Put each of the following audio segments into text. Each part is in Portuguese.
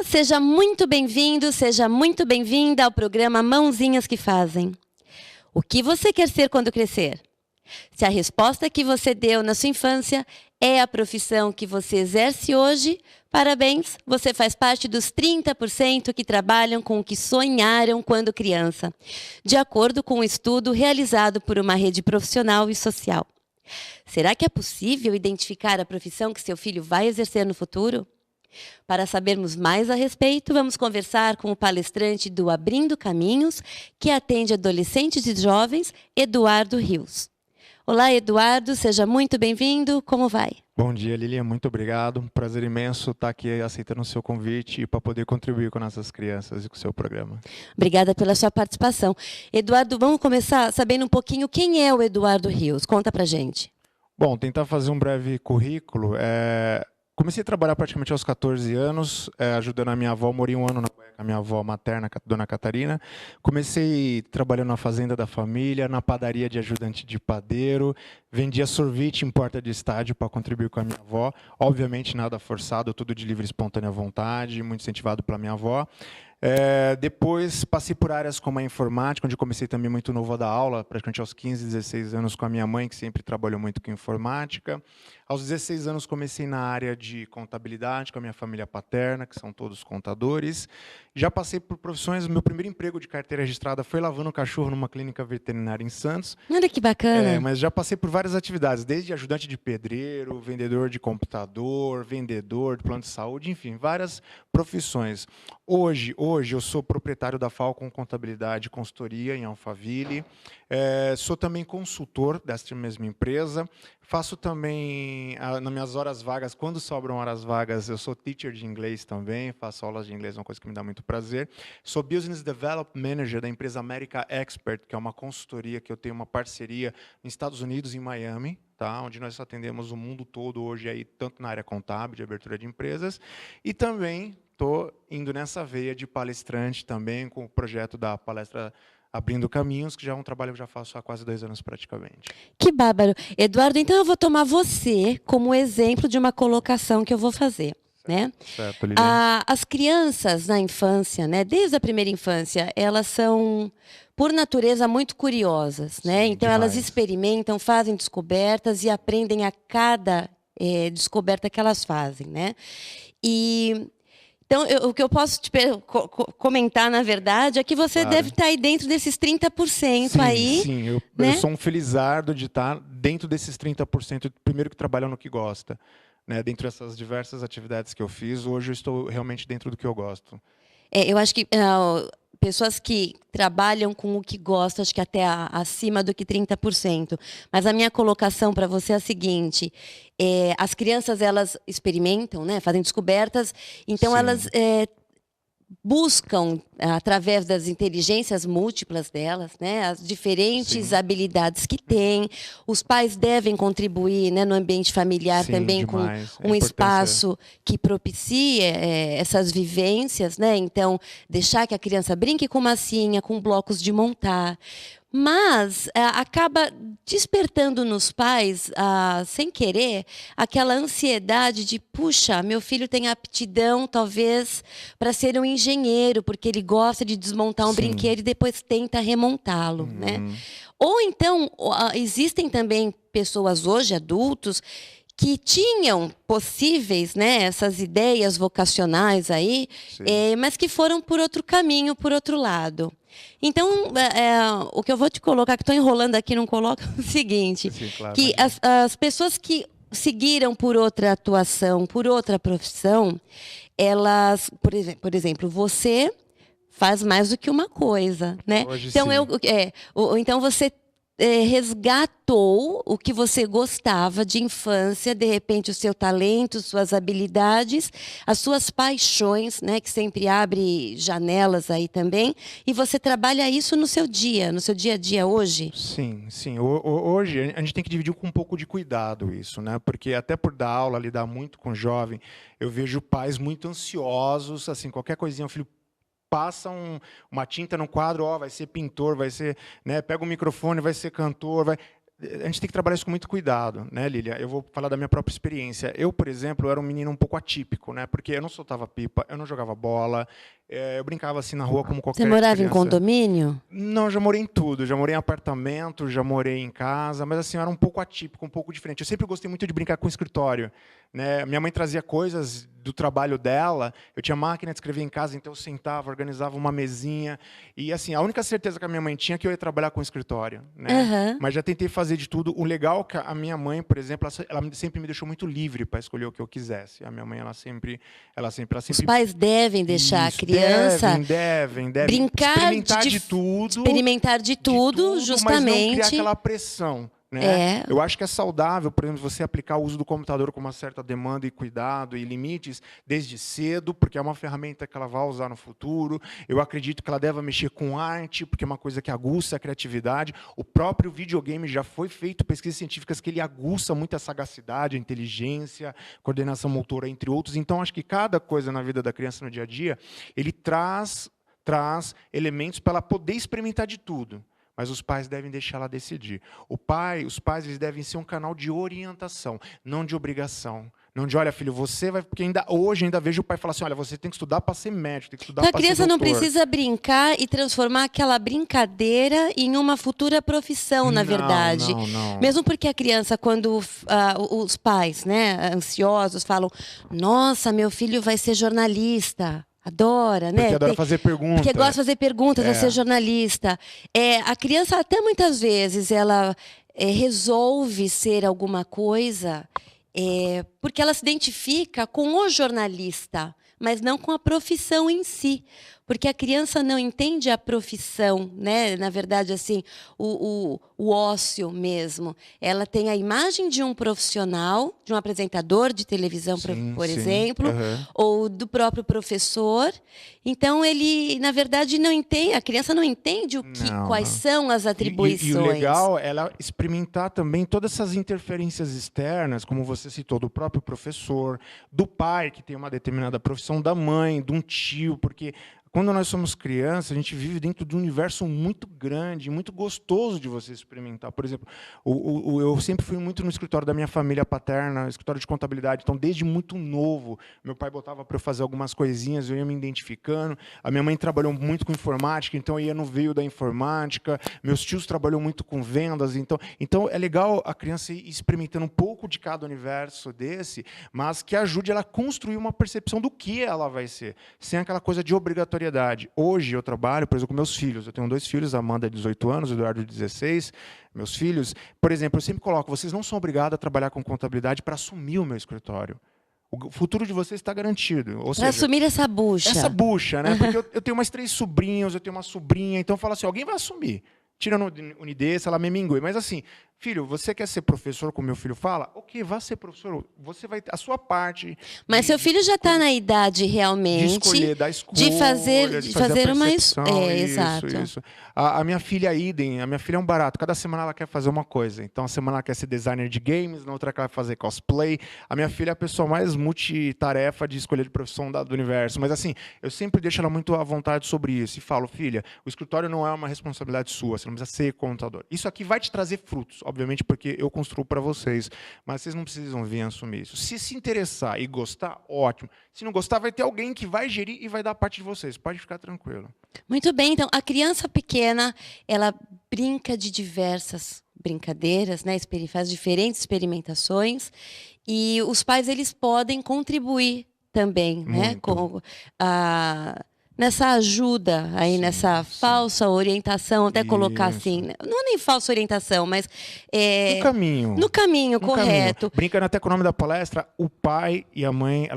seja muito bem-vindo, seja muito bem-vinda ao programa Mãozinhas que Fazem. O que você quer ser quando crescer? Se a resposta que você deu na sua infância é a profissão que você exerce hoje, parabéns, você faz parte dos 30% que trabalham com o que sonharam quando criança, de acordo com um estudo realizado por uma rede profissional e social. Será que é possível identificar a profissão que seu filho vai exercer no futuro? Para sabermos mais a respeito, vamos conversar com o palestrante do Abrindo Caminhos, que atende adolescentes e jovens, Eduardo Rios. Olá, Eduardo, seja muito bem-vindo. Como vai? Bom dia, Lilian. Muito obrigado. Um prazer imenso estar aqui aceitando o seu convite e para poder contribuir com nossas crianças e com o seu programa. Obrigada pela sua participação. Eduardo, vamos começar sabendo um pouquinho quem é o Eduardo Rios. Conta pra gente. Bom, tentar fazer um breve currículo. Comecei a trabalhar praticamente aos 14 anos, ajudando a minha avó. Morei um ano na Bahia com a minha avó materna, Dona Catarina. Comecei trabalhando na fazenda da família, na padaria de ajudante de padeiro. Vendia sorvete em porta de estádio para contribuir com a minha avó. Obviamente nada forçado, tudo de livre e espontânea vontade, muito incentivado pela minha avó. Depois passei por áreas como a informática, onde comecei também muito novo a dar aula, praticamente aos 15, 16 anos com a minha mãe, que sempre trabalhou muito com informática. Aos 16 anos comecei na área de contabilidade com a minha família paterna, que são todos contadores. Já passei por profissões, meu primeiro emprego de carteira registrada foi lavando cachorro numa clínica veterinária em Santos. Olha que bacana. Mas já passei por várias atividades, desde ajudante de pedreiro, vendedor de computador, vendedor de plano de saúde, enfim, várias profissões. Hoje eu sou proprietário da Falcon Contabilidade e Consultoria em Alphaville. Sou também consultor desta mesma empresa. Faço também, nas minhas horas vagas, quando sobram horas vagas, eu sou teacher de inglês também, faço aulas de inglês, uma coisa que me dá muito prazer. Sou Business Development Manager da empresa America Expert, que é uma consultoria que eu tenho uma parceria nos Estados Unidos, em Miami, tá? Onde nós atendemos o mundo todo hoje, aí, tanto na área contábil, de abertura de empresas, e também estou indo nessa veia de palestrante também, com o projeto da palestra Abrindo Caminhos, que já é um trabalho que eu já faço há quase 2 anos praticamente. Que bárbaro. Eduardo, então eu vou tomar você como exemplo de uma colocação que eu vou fazer. Né? Certo, Lilian. As crianças na infância, né, desde a primeira infância, elas são, por natureza, muito curiosas. Né? Sim, então, demais. elas experimentam, fazem descobertas e aprendem a cada descoberta que elas fazem. Né? Então, o que eu posso te comentar, na verdade, é que você Claro. deve estar aí dentro desses 30% aí. Sim, eu sou um felizardo de estar dentro desses 30%, primeiro que trabalham no que gosta. Né, dentro dessas diversas atividades que eu fiz, hoje eu estou realmente dentro do que eu gosto. Eu acho que pessoas que trabalham com o que gostam, acho que até acima do que 30%. Mas a minha colocação para você é a seguinte: as crianças, elas experimentam, né, fazem descobertas, então Sim. elas buscam, através das inteligências múltiplas delas, né, as diferentes Sim. habilidades que têm. Os pais devem contribuir, né, no ambiente familiar. Sim, também demais. com um espaço que propicie essas vivências, né? Então, deixar que a criança brinque com massinha, com blocos de montar. Mas acaba despertando nos pais, sem querer, aquela ansiedade de, puxa, meu filho tem aptidão, talvez, para ser um engenheiro, porque ele gosta de desmontar um Sim. brinquedo e depois tenta remontá-lo. Né? Uhum. Ou então, existem também pessoas hoje, adultos, que tinham possíveis, né, essas ideias vocacionais aí, Sim. mas que foram por outro caminho, por outro lado. Então, o que eu vou te colocar, que estou enrolando aqui, não coloca, é o seguinte: Sim, claro, que imagina. as pessoas que seguiram por outra atuação, por outra profissão, elas, por exemplo, você faz mais do que uma coisa, né? Hoje, Então, sim. então você resgatou o que você gostava de infância, de repente o seu talento, suas habilidades, as suas paixões, né, que sempre abre janelas aí também, e você trabalha isso no seu dia a dia hoje? Sim, sim. Hoje a gente tem que dividir com um pouco de cuidado isso, né? Porque até por dar aula, lidar muito com jovem, eu vejo pais muito ansiosos, assim, qualquer coisinha, o filho passa uma tinta no quadro, vai ser pintor, vai ser, né, pega o microfone, vai ser cantor, a gente tem que trabalhar isso com muito cuidado, né, Lília? Eu vou falar da minha própria experiência. Eu, por exemplo, era um menino um pouco atípico, né? Porque eu não soltava pipa, eu não jogava bola, eu brincava assim na rua como qualquer Você morava criança. em condomínio? Não, já morei em tudo. Já morei em apartamento, já morei em casa, mas assim, eu era um pouco atípico, um pouco diferente. Eu sempre gostei muito de brincar com o escritório, né? Minha mãe trazia coisas do trabalho dela, eu tinha máquina de escrever em casa, então eu sentava, organizava uma mesinha. E assim, a única certeza que a minha mãe tinha é que eu ia trabalhar com o escritório, né? Mas já tentei fazer de tudo. O legal é que a minha mãe, por exemplo, ela sempre me deixou muito livre para escolher o que eu quisesse. A minha mãe, ela sempre... Os pais devem deixar a criança devem brincar experimentar de tudo, justamente. Mas não criar aquela pressão. Né? Eu acho que é saudável, por exemplo, você aplicar o uso do computador com uma certa demanda e cuidado e limites desde cedo, porque é uma ferramenta que ela vai usar no futuro. Eu acredito que ela deve mexer com arte, porque é uma coisa que aguça a criatividade. O próprio videogame já foi feito pesquisas científicas que ele aguça muito a sagacidade, a inteligência, coordenação motora, entre outros. Então, acho que cada coisa na vida da criança no dia a dia, ele traz elementos para ela poder experimentar de tudo. Mas os pais devem deixar ela decidir. Os pais eles devem ser um canal de orientação, não de obrigação. Não de, olha, filho, você vai... Porque hoje ainda vejo o pai falar assim, olha, você tem que estudar para ser médico, tem que estudar para ser doutor. A criança não precisa brincar e transformar aquela brincadeira em uma futura profissão, na verdade. Não. Mesmo porque a criança, quando os pais, né, ansiosos, falam, nossa, meu filho vai ser jornalista. Adora, né? Porque adora fazer perguntas. Porque gosta de fazer perguntas, vai ser jornalista. A criança, até muitas vezes, ela resolve ser alguma coisa porque ela se identifica com o jornalista, mas não com a profissão em si. Porque a criança não entende a profissão, né? Na verdade, assim, o ócio mesmo. Ela tem a imagem de um profissional, de um apresentador de televisão, por exemplo, ou do próprio professor. Então, ele, na verdade, não entende. A criança não entende quais são as atribuições. E o legal é ela experimentar também todas essas interferências externas, como você citou, do próprio professor, do pai, que tem uma determinada profissão, da mãe, de um tio, porque... Quando nós somos crianças, a gente vive dentro de um universo muito grande, muito gostoso de você experimentar. Por exemplo, eu sempre fui muito no escritório da minha família paterna, escritório de contabilidade. Então, desde muito novo, meu pai botava para eu fazer algumas coisinhas, eu ia me identificando. A minha mãe trabalhou muito com informática, então eu ia no veio da informática. Meus tios trabalham muito com vendas. Então é legal a criança ir experimentando um pouco de cada universo desse, mas que ajude ela a construir uma percepção do que ela vai ser, sem aquela coisa de obrigatoriedade. Hoje eu trabalho, por exemplo, com meus filhos. Eu tenho 2 filhos, a Amanda, de 18 anos, o Eduardo, de 16. Meus filhos, por exemplo, eu sempre coloco, vocês não são obrigados a trabalhar com contabilidade para assumir o meu escritório. O futuro de vocês está garantido. Para assumir essa bucha. Essa bucha, né? Porque eu tenho mais 3 sobrinhos, eu tenho uma sobrinha, então eu falo assim, alguém vai assumir. Tirando unidez, ela me mingue. Mas assim, filho, você quer ser professor, como meu filho fala? Ok, vá ser professor. Você vai ter a sua parte. Mas seu filho já está na idade realmente de escolher, da escolha, de fazer uma exato. Isso. A minha filha idem, a minha filha é um barato. Cada semana ela quer fazer uma coisa. Então, a semana ela quer ser designer de games, na outra ela quer fazer cosplay. A minha filha é a pessoa mais multitarefa de escolher de profissão do universo. Mas assim, eu sempre deixo ela muito à vontade sobre isso. E falo, filha, o escritório não é uma responsabilidade sua. Você não precisa ser contador. Isso aqui vai te trazer frutos, obviamente, porque eu construo para vocês. Mas vocês não precisam vir assumir isso. Se interessar e gostar, ótimo. Se não gostar, vai ter alguém que vai gerir e vai dar parte de vocês. Pode ficar tranquilo. Muito bem. Então, a criança pequena, ela brinca de diversas brincadeiras, né? Faz diferentes experimentações. E os pais, eles podem contribuir também, né? Com nessa ajuda, aí, nessa falsa orientação, até colocar assim, não é nem falsa orientação, mas... No caminho, correto. Brincando até com o nome da palestra, o pai e a mãe,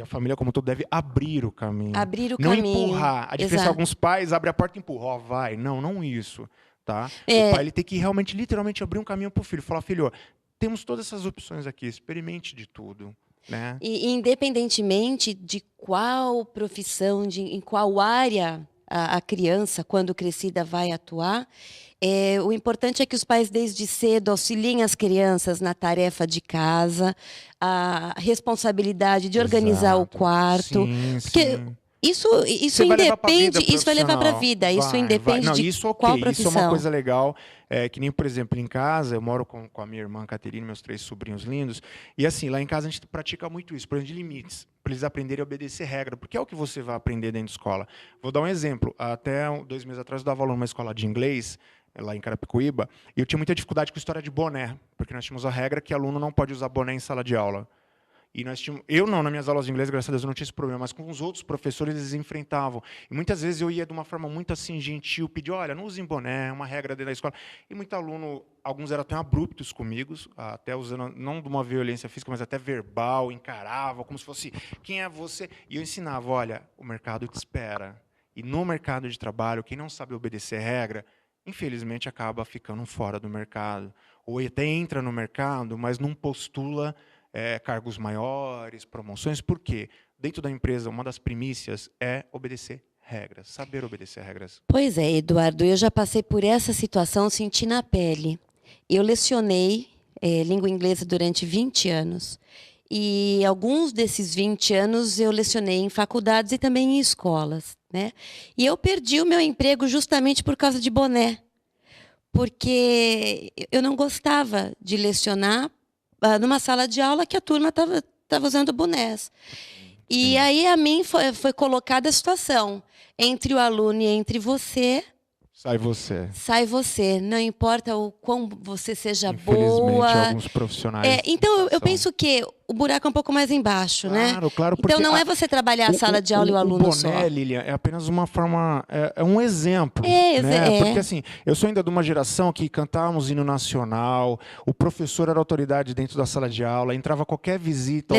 a família como todo deve abrir o caminho. Não empurrar. A diferença é que alguns pais abrem a porta e empurram, vai. Não isso. Tá? O pai ele tem que realmente, literalmente, abrir um caminho para o filho. Falar, filho, temos todas essas opções aqui, experimente de tudo. Né? E independentemente de qual profissão, em qual área a criança, quando crescida, vai atuar, o importante é que os pais, desde cedo, auxiliem as crianças na tarefa de casa, a responsabilidade de organizar o quarto. Porque Isso Você vai levar pra vida independe, isso vai levar para a profissional. vida, isso Vai. independe Não, de isso ok, qual isso é uma profissão. coisa legal. Que nem, por exemplo, em casa, eu moro com a minha irmã Caterine, meus 3 sobrinhos lindos, e assim, lá em casa a gente pratica muito isso, por exemplo, de limites, para eles aprenderem a obedecer regra, porque é o que você vai aprender dentro da escola. Vou dar um exemplo. Até 2 meses atrás eu dava aula numa escola de inglês, lá em Carapicuíba, e eu tinha muita dificuldade com a história de boné, porque nós tínhamos a regra que aluno não pode usar boné em sala de aula. E nós tínhamos, eu não, nas minhas aulas de inglês, graças a Deus, eu não tinha esse problema, mas com os outros professores eles enfrentavam. E muitas vezes eu ia de uma forma muito assim, gentil, pedir, olha, não usem boné, é uma regra dentro da escola. E muito aluno, alguns eram até abruptos comigo, até usando, não de uma violência física, mas até verbal, encarava, como se fosse, quem é você? E eu ensinava, olha, o mercado te espera. E no mercado de trabalho, quem não sabe obedecer regra, infelizmente acaba ficando fora do mercado. Ou até entra no mercado, mas não postula cargos maiores, promoções. Por quê? Dentro da empresa, uma das primícias é obedecer regras, saber obedecer regras. Pois é, Eduardo, eu já passei por essa situação, senti na pele. Eu lecionei língua inglesa durante 20 anos. E alguns desses 20 anos eu lecionei em faculdades e também em escolas, né? E eu perdi o meu emprego justamente por causa de boné. Porque eu não gostava de lecionar numa sala de aula que a turma estava usando bonés. E aí a mim foi colocada a situação entre o aluno e entre você. Sai você. Sai você. Não importa o quão você seja Infelizmente, boa. alguns profissionais. Então eu penso que o buraco é um pouco mais embaixo, né? Claro, porque então não é você trabalhar a sala de aula e o aluno só. O boné, Lilian, é apenas uma forma, é um exemplo. Né? Porque assim, eu sou ainda de uma geração que cantávamos hino nacional, o professor era autoridade dentro da sala de aula, entrava qualquer visita,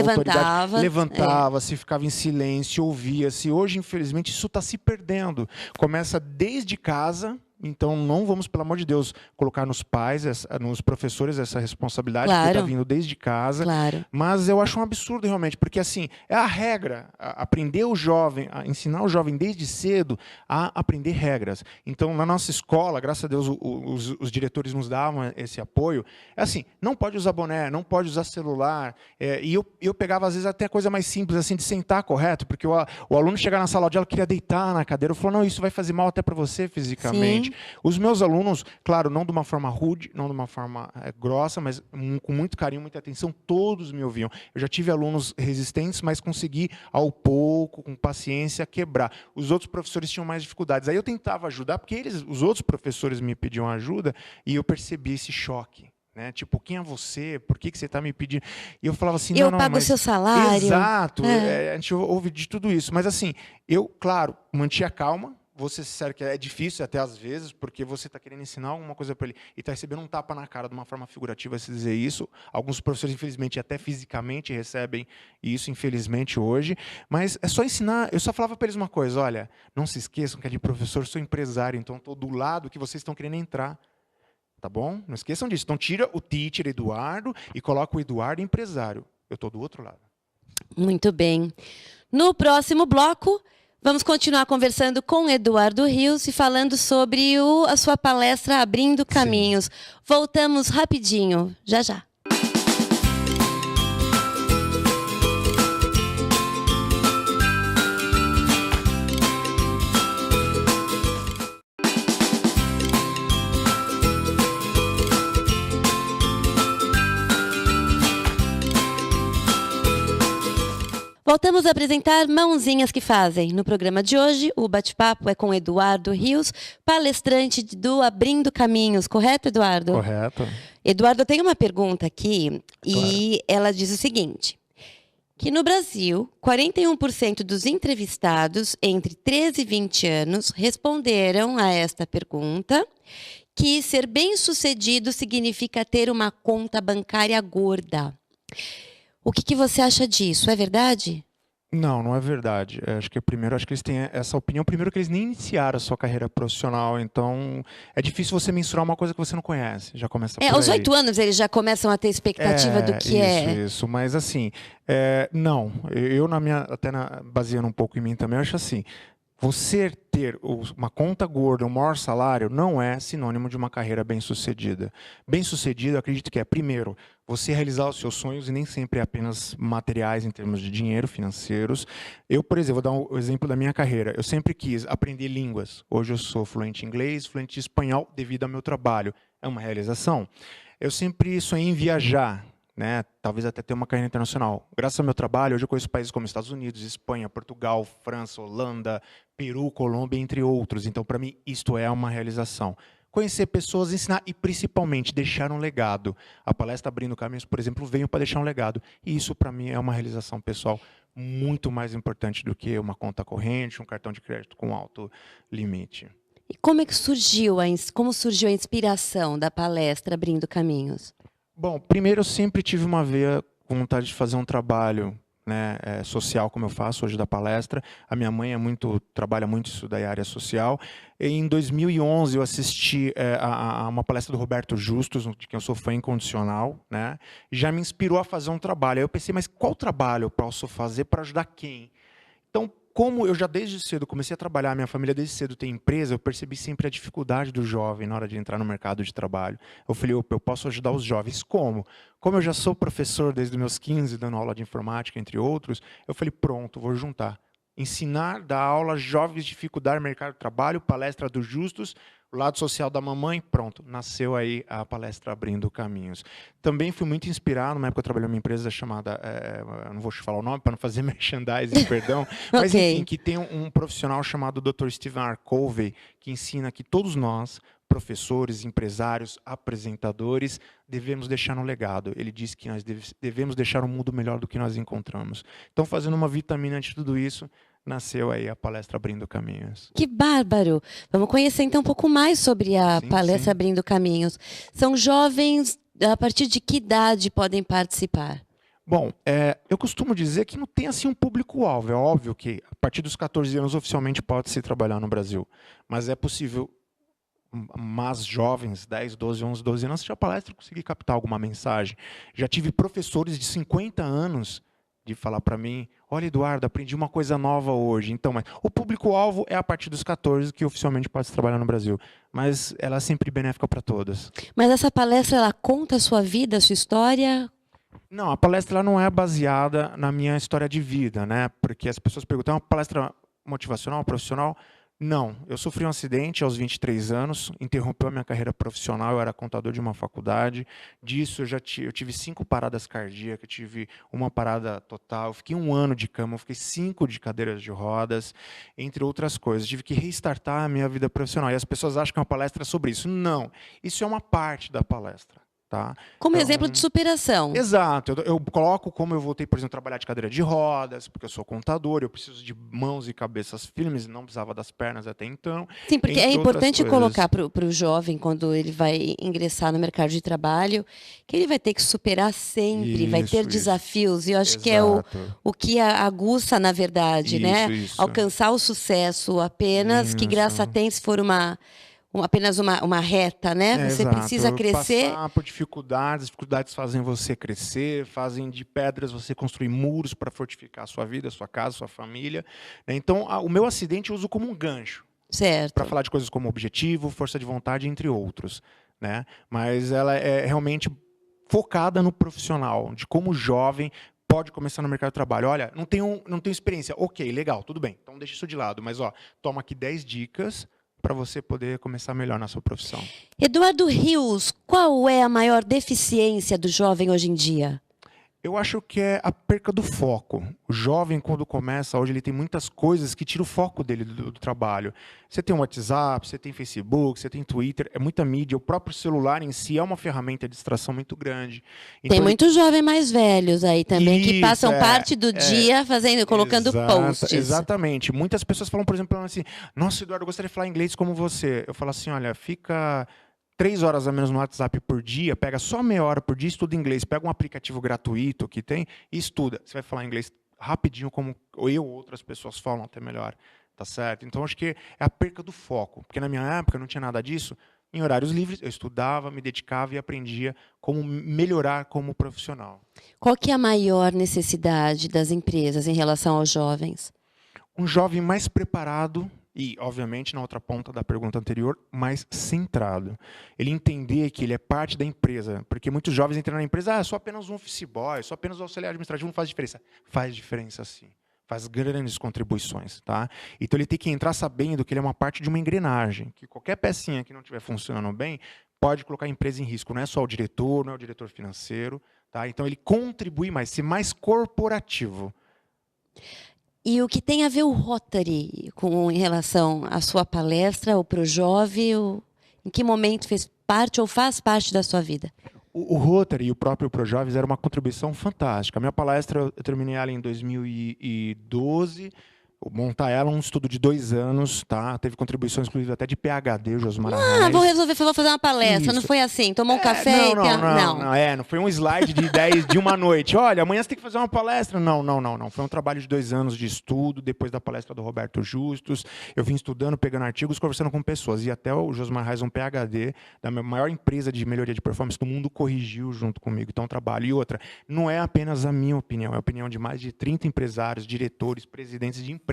levantava-se, ficava em silêncio, ouvia-se. Hoje, infelizmente, isso está se perdendo. Começa desde casa. Então, não vamos, pelo amor de Deus, colocar nos pais, nos professores essa responsabilidade, que está vindo desde casa. Claro. Mas eu acho um absurdo, realmente, porque assim, é a regra, aprender o jovem, ensinar o jovem desde cedo a aprender regras. Então, na nossa escola, graças a Deus, os diretores nos davam esse apoio. É assim, não pode usar boné, não pode usar celular. E eu pegava, às vezes, até coisa mais simples, assim, de sentar correto, porque o aluno chegar na sala de aula, queria deitar na cadeira, eu falou, não, isso vai fazer mal até para você fisicamente. Sim. Os meus alunos, claro, não de uma forma rude, não de uma forma grossa, mas com muito carinho, muita atenção, todos me ouviam. Eu já tive alunos resistentes, mas consegui, ao pouco, com paciência, quebrar. Os outros professores tinham mais dificuldades. Aí eu tentava ajudar, porque os outros professores me pediam ajuda, e eu percebi esse choque. Né? Tipo, quem é você? Por que você está me pedindo? E eu falava assim, eu pago o seu salário. Exato, a gente ouve de tudo isso. Mas assim, eu, claro, mantinha calma. Vou ser sincero que é difícil até às vezes, porque você está querendo ensinar alguma coisa para ele e está recebendo um tapa na cara de uma forma figurativa, se dizer isso. Alguns professores, infelizmente, até fisicamente recebem isso, infelizmente, hoje. Mas é só ensinar. Eu só falava para eles uma coisa, olha, não se esqueçam que é de professor, sou empresário, então estou do lado que vocês estão querendo entrar. Tá bom? Não esqueçam disso. Então tira o teacher Eduardo e coloca o Eduardo empresário. Eu estou do outro lado. Muito bem. No próximo bloco, vamos continuar conversando com Eduardo Rios e falando sobre a sua palestra Abrindo Caminhos. Sim. Voltamos rapidinho, já já. Voltamos a apresentar Mãozinhas que Fazem. No programa de hoje, o bate-papo é com Eduardo Rios, palestrante do Abrindo Caminhos. Correto, Eduardo? Correto. Eduardo, eu tenho uma pergunta aqui e ela diz o seguinte, que no Brasil, 41% dos entrevistados entre 13 e 20 anos responderam a esta pergunta, que ser bem-sucedido significa ter uma conta bancária gorda. O que você acha disso? É verdade? Não, não é verdade. Acho que eles têm essa opinião. Primeiro que eles nem iniciaram a sua carreira profissional, então é difícil você mensurar uma coisa que você não conhece. Já começa por aí. Aos 8 anos eles já começam a ter expectativa do que Isso. Mas assim, não. Eu baseando um pouco em mim também, eu acho assim. Você ter uma conta gorda, um maior salário, não é sinônimo de uma carreira bem-sucedida. Bem-sucedido, eu acredito que é, primeiro, você realizar os seus sonhos, e nem sempre é apenas materiais em termos de dinheiro, financeiros. Eu, por exemplo, vou dar um exemplo da minha carreira. Eu sempre quis aprender línguas. Hoje eu sou fluente em inglês, fluente em espanhol, devido ao meu trabalho. É uma realização. Eu sempre sonhei em viajar, né? Talvez até ter uma carreira internacional. Graças ao meu trabalho, hoje eu conheço países como Estados Unidos, Espanha, Portugal, França, Holanda, Peru, Colômbia, entre outros. Então, para mim, isto é uma realização. Conhecer pessoas, ensinar e, principalmente, deixar um legado. A palestra Abrindo Caminhos, por exemplo, veio para deixar um legado. E isso, para mim, é uma realização pessoal muito mais importante do que uma conta corrente, um cartão de crédito com alto limite. E como é que como surgiu a inspiração da palestra Abrindo Caminhos? Bom, primeiro eu sempre tive uma veia com vontade de fazer um trabalho, né, social, como eu faço hoje da palestra. A minha mãe trabalha muito isso da área social. E em 2011 eu assisti a uma palestra do Roberto Justus, de quem eu sou fã incondicional, né? Já me inspirou a fazer um trabalho. Aí eu pensei, mas qual trabalho eu posso fazer para ajudar quem? Então, como eu já desde cedo comecei a trabalhar, minha família desde cedo tem empresa, eu percebi sempre a dificuldade do jovem na hora de entrar no mercado de trabalho. Eu falei, opa, eu posso ajudar os jovens. Como? Como eu já sou professor desde os meus 15, dando aula de informática, entre outros, eu falei, pronto, vou juntar. Ensinar, dar aula, jovens, dificuldade no mercado de trabalho, palestra do Justus, o lado social da mamãe, pronto, nasceu aí a palestra Abrindo Caminhos. Também fui muito inspirado, numa época eu trabalhei numa empresa chamada, eu não vou te falar o nome para não fazer merchandising, perdão, mas Ok. enfim, que tem um profissional chamado Dr. Stephen R. Covey, que ensina que todos nós, professores, empresários, apresentadores, devemos deixar um legado. Ele diz que nós devemos deixar um mundo melhor do que nós encontramos. Então, fazendo uma vitamina de tudo isso, nasceu aí a palestra Abrindo Caminhos. Que bárbaro! Vamos conhecer então um pouco mais sobre a Sim, palestra sim. Abrindo Caminhos. São jovens, a partir de que idade podem participar? Bom, eu costumo dizer que não tem assim um público-alvo. É óbvio que a partir dos 14 anos oficialmente pode-se trabalhar no Brasil. Mas é possível, mas jovens, 10, 12, 11, 12 anos, assistir a palestra e conseguir captar alguma mensagem. Já tive professores de 50 anos de falar para mim, olha, Eduardo, aprendi uma coisa nova hoje. Então, mas o público-alvo é a partir dos 14 que oficialmente pode se trabalhar no Brasil. Mas ela é sempre benéfica para todas. Mas essa palestra, ela conta a sua vida, a sua história? Não, a palestra ela não é baseada na minha história de vida, né? Porque as pessoas perguntam, é uma palestra motivacional, profissional? Não, eu sofri um acidente aos 23 anos, interrompeu a minha carreira profissional, eu era contador de uma faculdade. Disso eu tive 5 paradas cardíacas, tive uma parada total, eu fiquei 1 ano de cama, eu fiquei 5 de cadeiras de rodas, entre outras coisas. Tive que restartar a minha vida profissional. E as pessoas acham que é uma palestra sobre isso. Não, isso é uma parte da palestra. Tá? Como Então, exemplo de superação. exato. Eu coloco como eu voltei, por exemplo, a trabalhar de cadeira de rodas, porque eu sou contador, eu preciso de mãos e cabeças firmes, não precisava das pernas até então. Sim, porque é entre outras importante coisas. colocar para o jovem, quando ele vai ingressar no mercado de trabalho, que ele vai ter que superar sempre, vai ter Isso. desafios. E eu acho que é o que aguça, na verdade, né? Isso. Alcançar o sucesso apenas, que graça tem se for apenas uma reta, né? Você exato. precisa crescer. Passar por dificuldades, as dificuldades fazem você crescer, fazem de pedras você construir muros para fortificar a sua vida, a sua casa, a sua família. Né? Então, o meu acidente eu uso como um gancho. Certo. Para falar de coisas como objetivo, força de vontade, entre outros. Né? Mas ela é realmente focada no profissional, de como o jovem pode começar no mercado de trabalho. Olha, não tenho experiência. Ok, legal, tudo bem. Então deixa isso de lado. Mas toma aqui 10 dicas para você poder começar melhor na sua profissão. Eduardo Rios, qual é a maior deficiência do jovem hoje em dia? Eu acho que é a perca do foco. O jovem, quando começa, hoje ele tem muitas coisas que tiram o foco dele do trabalho. Você tem o WhatsApp, você tem Facebook, você tem Twitter, é muita mídia. O próprio celular em si é uma ferramenta de distração muito grande. Então, tem muitos jovens mais velhos aí também, que passam parte do dia colocando posts. Exatamente. Muitas pessoas falam, por exemplo, assim, nossa, Eduardo, eu gostaria de falar inglês como você. Eu falo assim, olha, fica 3 horas a menos no WhatsApp por dia, pega só meia hora por dia, estuda inglês, pega um aplicativo gratuito que tem e estuda. Você vai falar inglês rapidinho, como eu ou outras pessoas falam, até melhor. Tá certo? Então, acho que é a perca do foco. Porque na minha época não tinha nada disso. Em horários livres, eu estudava, me dedicava e aprendia como melhorar como profissional. Qual que é a maior necessidade das empresas em relação aos jovens? Um jovem mais preparado e, obviamente, na outra ponta da pergunta anterior, mais centrado. Ele entender que ele é parte da empresa, porque muitos jovens entram na empresa, sou apenas um office boy, sou apenas um auxiliar administrativo, não faz diferença. Faz diferença, sim. Faz grandes contribuições, tá? Então ele tem que entrar sabendo que ele é uma parte de uma engrenagem, que qualquer pecinha que não estiver funcionando bem pode colocar a empresa em risco. Não é só o diretor, não é o diretor financeiro, tá? Então ele contribui mais, ser mais corporativo. E o que tem a ver o Rotary em relação à sua palestra, o Projove, em que momento fez parte ou faz parte da sua vida? O Rotary e o próprio Projoves era uma contribuição fantástica. A minha palestra, eu terminei ela em 2012. Montar ela um estudo de 2 anos, tá? Teve contribuições, inclusive, até de PhD, o Josmar Arraes. Vou fazer uma palestra. Isso. Não foi assim, tomou um café não foi um slide de 10 de uma noite. Olha, amanhã você tem que fazer uma palestra. Não. Foi um trabalho de 2 anos de estudo, depois da palestra do Roberto Justus. Eu vim estudando, pegando artigos, conversando com pessoas. E até o Josmar Arraes, um PhD, da maior empresa de melhoria de performance do mundo, corrigiu junto comigo. Então, trabalho. E outra, não é apenas a minha opinião, é a opinião de mais de 30 empresários, diretores, presidentes de empresas.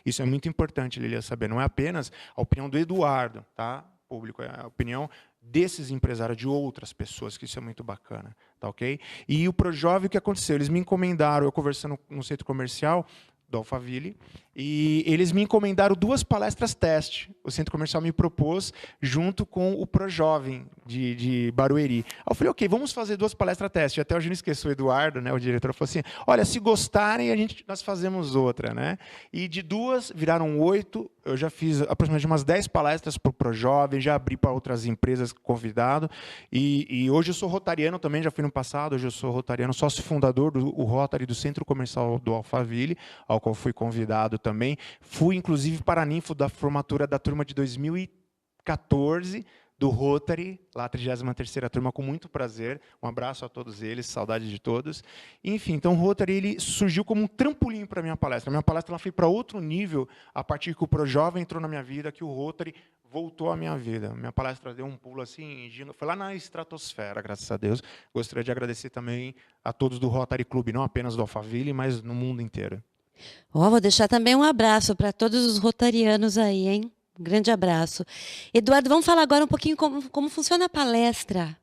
Isso é muito importante, Lilia, saber. Não é apenas a opinião do Eduardo, tá? Público, é a opinião desses empresários, de outras pessoas, que isso é muito bacana, tá ok? E o Projove, o que aconteceu? Eles me encomendaram, eu conversando no centro comercial do Alphaville, e eles me encomendaram 2 palestras teste. O centro comercial me propôs, junto com o Projovem de Barueri. Aí eu falei, ok, vamos fazer 2 palestras teste. Até hoje não esqueço, o Eduardo, né, o diretor, falou assim, olha, se gostarem, nós fazemos outra. Né? E de 2, viraram 8. Eu já fiz aproximadamente umas 10 palestras para o Projovem, já abri para outras empresas convidado. E hoje eu sou rotariano também, já fui no passado, hoje eu sou rotariano, sócio fundador do Rotary do Centro Comercial do Alphaville, ao qual fui convidado também. Fui, inclusive, paraninfo da formatura da turma de 2014, do Rotary, lá a 33ª turma, com muito prazer. Um abraço a todos eles, saudade de todos. Enfim, então o Rotary ele surgiu como um trampolim para a minha palestra. A minha palestra ela foi para outro nível, a partir que o Projovem entrou na minha vida, que o Rotary voltou à minha vida. Minha palestra deu um pulo assim, foi lá na estratosfera, graças a Deus. Gostaria de agradecer também a todos do Rotary Club, não apenas do Alphaville, mas no mundo inteiro. Vou deixar também um abraço para todos os rotarianos aí, hein? Um grande abraço. Eduardo, vamos falar agora um pouquinho como funciona a palestra.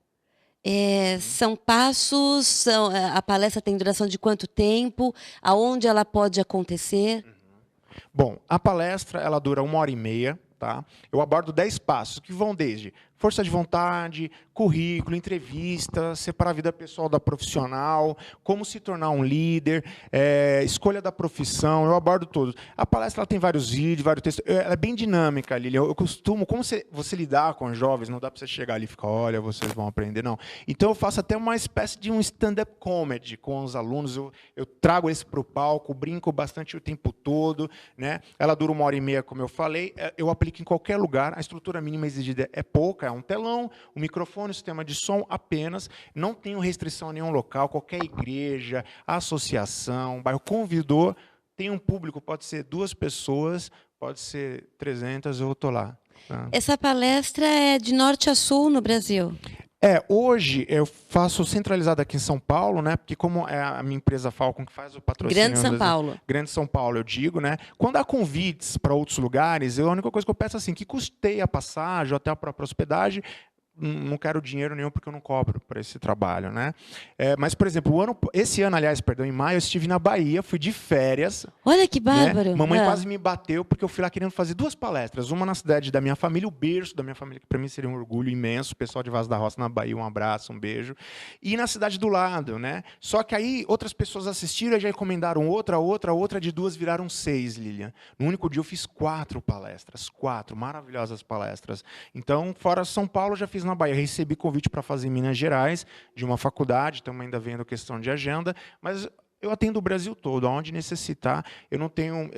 São passos, a palestra tem duração de quanto tempo, aonde ela pode acontecer? Bom, a palestra ela dura 1h30, tá? Eu abordo 10 passos, que vão desde força de vontade, currículo, entrevista, separar a vida pessoal da profissional, como se tornar um líder, escolha da profissão, eu abordo todos. A palestra ela tem vários vídeos, vários textos, ela é bem dinâmica, Lili. Eu costumo, como você lidar com jovens, não dá para você chegar ali e ficar, olha, vocês vão aprender, não. Então eu faço até uma espécie de um stand-up comedy com os alunos, eu trago eles para o palco, brinco bastante o tempo todo, né? Ela dura 1h30, como eu falei, eu aplico em qualquer lugar, a estrutura mínima exigida é pouca, um telão, um microfone, um sistema de som apenas. Não tenho restrição a nenhum local, qualquer igreja, associação, bairro convidou. Tem um público, pode ser 2 pessoas, pode ser 300, eu estou lá. Tá? Essa palestra é de norte a sul no Brasil? Hoje eu faço centralizado aqui em São Paulo, né? Porque como é a minha empresa Falcon que faz o patrocínio... Grande São Paulo. Grande São Paulo, eu digo, né? Quando há convites para outros lugares, a única coisa que eu peço é assim, que custeie a passagem, ou até a própria hospedagem. Não quero dinheiro nenhum porque eu não cobro para esse trabalho, né? Mas, por exemplo, esse ano, aliás, perdão, em maio, eu estive na Bahia, fui de férias. Olha que bárbaro. Né? Mamãe quase me bateu porque eu fui lá querendo fazer 2 palestras. Uma na cidade da minha família, o berço da minha família, que para mim seria um orgulho imenso. O pessoal de Vaz da Roça, na Bahia, um abraço, um beijo. E na cidade do lado, né? Só que aí outras pessoas assistiram e já encomendaram outra de 2 viraram 6, Lilian. No único dia eu fiz 4 palestras, 4 maravilhosas palestras. Então, fora São Paulo, já fiz na Bahia. Recebi convite para fazer em Minas Gerais, de uma faculdade, estamos ainda vendo questão de agenda, mas eu atendo o Brasil todo, aonde necessitar, eu não tenho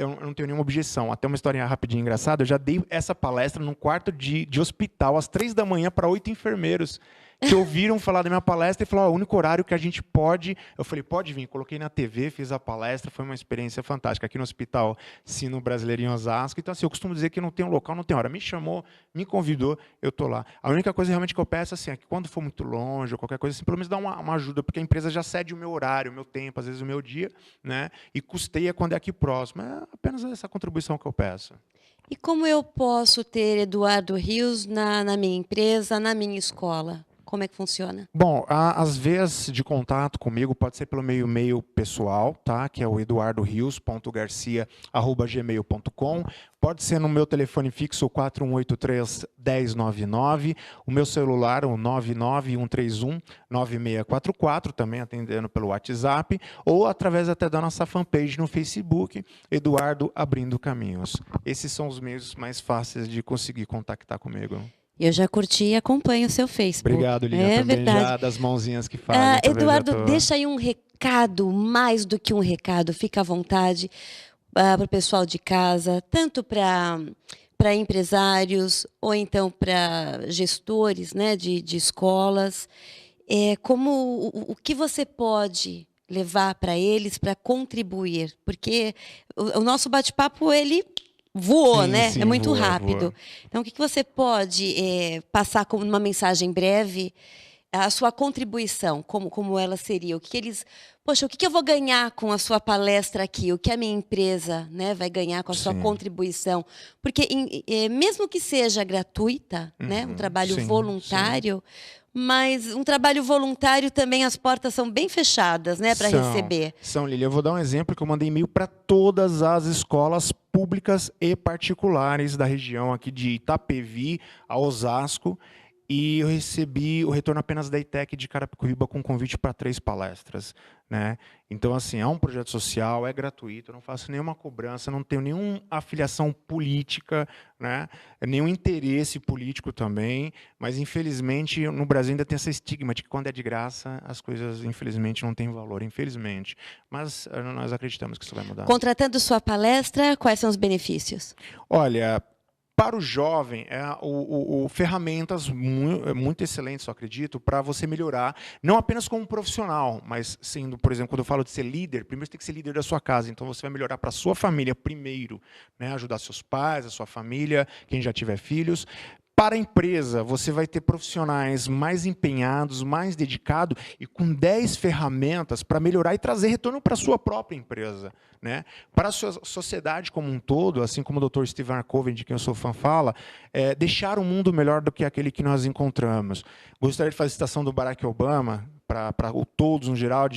nenhuma objeção. Até uma historinha rapidinha engraçada, eu já dei essa palestra num quarto de hospital, às 3 da manhã, para 8 enfermeiros. que ouviram falar da minha palestra e falaram, o único horário que a gente pode... Eu falei, pode vir. Coloquei na TV, fiz a palestra, foi uma experiência fantástica. Aqui no Hospital Sino Brasileiro em Osasco. Então, assim, eu costumo dizer que não tem um local, não tem hora. Me chamou, me convidou, eu estou lá. A única coisa realmente que eu peço assim, é que quando for muito longe ou qualquer coisa, assim, pelo menos dá uma ajuda, porque a empresa já cede o meu horário, o meu tempo, às vezes o meu dia, né? E custeia quando é aqui próximo. É apenas essa contribuição que eu peço. E como eu posso ter Eduardo Rios na minha empresa, na minha escola? Como é que funciona? Bom, as vias de contato comigo pode ser pelo meu e-mail pessoal, tá? Que é o eduardorios.garcia@gmail.com. Pode ser no meu telefone fixo 4183-1099, o meu celular o 99131-9644, também atendendo pelo WhatsApp, ou através até da nossa fanpage no Facebook, Eduardo Abrindo Caminhos. Esses são os meios mais fáceis de conseguir contactar comigo. Eu já curti e acompanho o seu Facebook. Obrigado, Lilian, é também verdade. já das mãozinhas que fazem. Eduardo, deixa aí um recado, mais do que um recado, fica à vontade para o pessoal de casa, tanto para empresários ou então para gestores, né, de escolas. O que você pode levar para eles para contribuir? Porque o nosso bate-papo, ele... voou, sim, né? Sim, é muito voa, rápido. Voa. Então, o que você pode passar como uma mensagem breve, a sua contribuição, como ela seria? O que eles... Poxa, o que eu vou ganhar com a sua palestra aqui? O que a minha empresa, né, vai ganhar com a sua contribuição? Porque, mesmo que seja gratuita, né, um trabalho voluntário... Mas um trabalho voluntário também, as portas são bem fechadas, né, para receber. Lili, eu vou dar um exemplo que eu mandei e-mail para todas as escolas públicas e particulares da região aqui de Itapevi a Osasco, e eu recebi o retorno apenas da ITEC de Carapicuíba com convite para 3 palestras, né? Então, assim, é um projeto social, é gratuito, eu não faço nenhuma cobrança, não tenho nenhuma afiliação política, né? Nenhum interesse político também, mas, infelizmente, no Brasil ainda tem esse estigma de que quando é de graça, as coisas, infelizmente, não têm valor, infelizmente. Mas nós acreditamos que isso vai mudar. Contratando sua palestra, quais são os benefícios? Olha... Para o jovem, ferramentas muito excelentes, eu acredito, para você melhorar, não apenas como profissional, mas sendo, por exemplo, quando eu falo de ser líder, primeiro você tem que ser líder da sua casa, então você vai melhorar para a sua família primeiro, né? Ajudar seus pais, a sua família, quem já tiver filhos. Para a empresa, você vai ter profissionais mais empenhados, mais dedicados e com 10 ferramentas para melhorar e trazer retorno para a sua própria empresa, né? Para a sociedade como um todo, assim como o Dr. Stephen R. Covey, de quem eu sou fã, fala, deixar o mundo melhor do que aquele que nós encontramos. Gostaria de fazer a citação do Barack Obama, para todos no geral,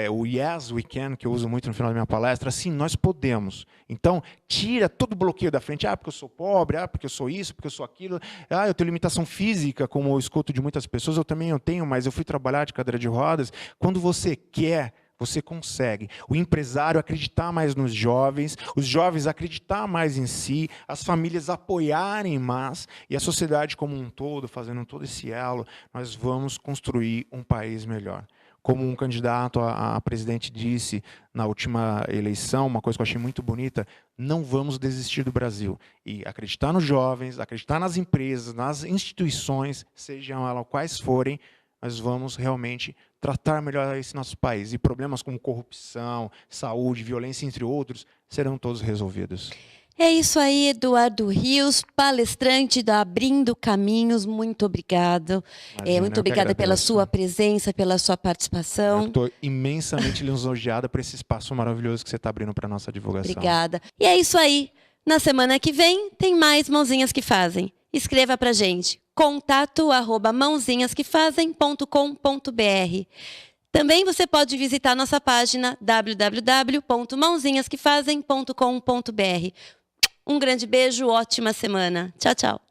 o Yes, we can, que eu uso muito no final da minha palestra, sim, nós podemos. Então, tira todo o bloqueio da frente, porque eu sou pobre, porque eu sou isso, porque eu sou aquilo, eu tenho limitação física, como eu escuto de muitas pessoas, eu também tenho, mas eu fui trabalhar de cadeira de rodas. Quando você quer, você consegue. O empresário acreditar mais nos jovens, os jovens acreditar mais em si, as famílias apoiarem mais, e a sociedade como um todo, fazendo todo esse elo, nós vamos construir um país melhor. Como um candidato a presidente disse na última eleição, uma coisa que eu achei muito bonita, não vamos desistir do Brasil. E acreditar nos jovens, acreditar nas empresas, nas instituições, sejam elas quais forem, nós vamos realmente tratar melhor esse nosso país. E problemas como corrupção, saúde, violência, entre outros, serão todos resolvidos. É isso aí, Eduardo Rios, palestrante da Abrindo Caminhos. Muito obrigado. Muito obrigada pela sua presença, pela sua participação. Eu estou imensamente lisonjeada por esse espaço maravilhoso que você está abrindo para a nossa divulgação. Obrigada. E é isso aí. Na semana que vem, tem mais Mãozinhas que Fazem. Escreva para a gente, contato@mãozinhasquefazem.com.br. Também você pode visitar nossa página www.mãozinhasquefazem.com.br. Um grande beijo, ótima semana. Tchau, tchau.